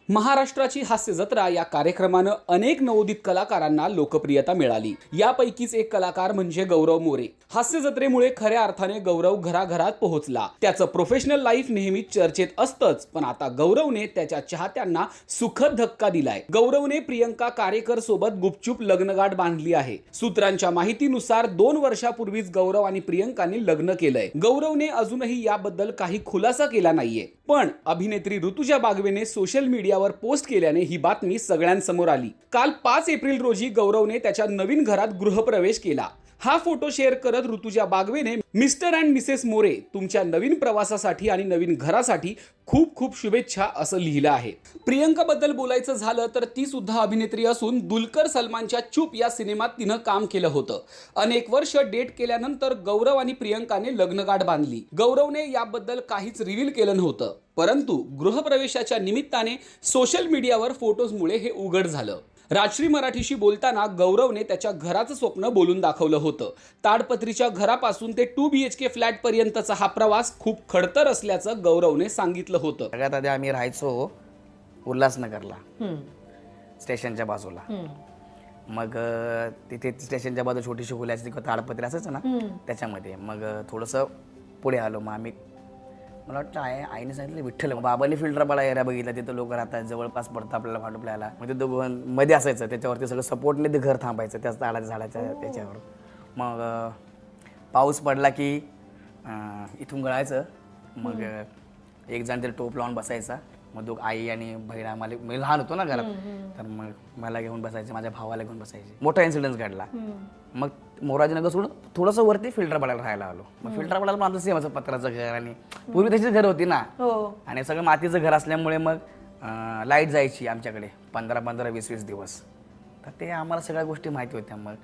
महाराष्ट्राची हास्य जत्रा या कार्यक्रमानं अनेक नवोदित कलाकारांना लोकप्रियता मिळाली। यापैकीच एक कलाकार म्हणजे गौरव मोरे। हास्य जत्रेमुळे खऱ्या अर्थाने गौरव घराघरात पोहोचला। त्याचं प्रोफेशनल लाईफ नेहमीच चर्चेत असतंच, पण आता गौरवने त्याच्या चाहत्यांना सुखद धक्का दिलाय। गौरवने प्रियंका कारेकर सोबत गुपचूप लग्नगाठ बांधली आहे। सूत्रांच्या माहितीनुसार 2 वर्षापूर्वीच गौरव आणि प्रियंकाने लग्न केलंय। गौरवने अजूनही याबद्दल काही खुलासा केला नाहीये, पण अभिनेत्री ऋतुजा बागवेने सोशल मीडियावर पोस्ट केल्याने ही बातमी सगळ्यांसमोर आली। काल 5 एप्रिल रोजी गौरवने त्याच्या नवीन घरात गृहप्रवेश केला। हा फोटो शेअर करत ऋतुजा बागवेने मिस्टर अँड मिसेस मोरे तुमच्या नवीन प्रवासासाठी आणि नवीन घरासाठी खूप खूप शुभेच्छा असं लिहिलं आहे। प्रियंकाबद्दल बोलायचं झालं तर ती सुद्धा अभिनेत्री असून दुलकर सलमानच्या चूप या सिनेमात तिनं काम केलं होतं। अनेक वर्ष डेट केल्यानंतर गौरव आणि प्रियंकाने लग्नगाठ बांधली। गौरवने याबद्दल काहीच रिव्हील केलं नव्हतं, परंतु गृहप्रवेशाच्या निमित्ताने सोशल मीडियावर फोटोजमुळे हे उघड झालं। राजश्री मराठीशी बोलताना गौरवने त्याच्या घराचं स्वप्न बोलून दाखवलं होतं। ताडपत्रीच्या घरापासून ते 2 BHK फ्लॅट पर्यंतचा हा प्रवास खूप खडतर असल्याचं गौरवने सांगितलं होतं। सगळ्यात आधी आम्ही राहायचो उल्हासनगरला, स्टेशनच्या बाजूला। मग तिथे स्टेशनच्या बाजूला छोटीशी खोल्याची ताडपत्री असायचं ना, त्याच्यामध्ये मग थोडंसं पुढे आलो। मग आम्ही मला वाटतं आईने सांगितलं विठ्ठल, बाबांनी फिल्टरपाडा एरिया बघितला, तिथं लोक राहतात, जवळपास पडतं आपल्याला भाटुपल्याला। मग ते दोघं मध्ये असायचं, त्याच्यावरती सगळं सपोर्टने ते घर थांबायचं त्याच झाडाच्या त्याच्यावर। मग पाऊस पडला की इथून गळायचं, मग एक जण ते टोप लावून बसायचा। मग आई आणि बहीण आम्हाला, मी लहान होतो ना घरात, तर मग मला घेऊन बसायचे, माझ्या भावाला घेऊन बसायचे। मोठा इन्सिडेंट घडला। मग मोराजीनगर सोडून थोडंसं वरती फिल्टरपाड्याला राहायला आलो। मग फिल्टरपाड्याला आमचं सेम असं पत्राचं घर, आणि पूर्वी तशीच घर होती ना, आणि सगळं मातीचं घर असल्यामुळे मग लाईट जायची आमच्याकडे 15-15, 20-20 दिवस। तर ते आम्हाला सगळ्या गोष्टी माहिती होत्या। मग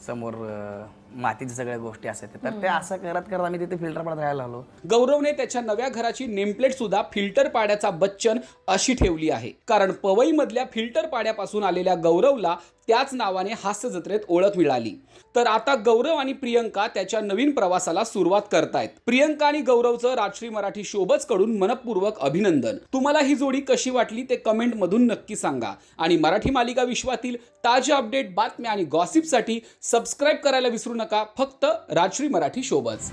समोर मातीच्या सगळ्या गोष्टी असायच्या, तर ते असं करत आम्ही तिथे फिल्टरपाड्यात राहायला आलो। गौरवने त्याच्या नव्या घराची नेमप्लेट सुद्धा फिल्टर पाड्याचा बच्चन अशी ठेवली आहे, कारण पवई मधल्या फिल्टर पाड्यापासून आलेल्या गौरवला त्याच नावाने हास्य जत्रेत ओळख मिळाली। तर आता गौरव आणि प्रियंका त्याच्या नवीन प्रवासाला सुरुवात करतायत। प्रियंका आणि गौरवचं राजश्री मराठी शोबज कडून मनपूर्वक अभिनंदन। तुम्हाला ही जोडी कशी वाटली ते कमेंट मधून नक्की सांगा, आणि मराठी मालिका विश्वातील ताज्या अपडेट, बातम्या आणि गॉसिपसाठी सबस्क्राईब करायला विसरू नका, फक्त राजश्री मराठी शोबज।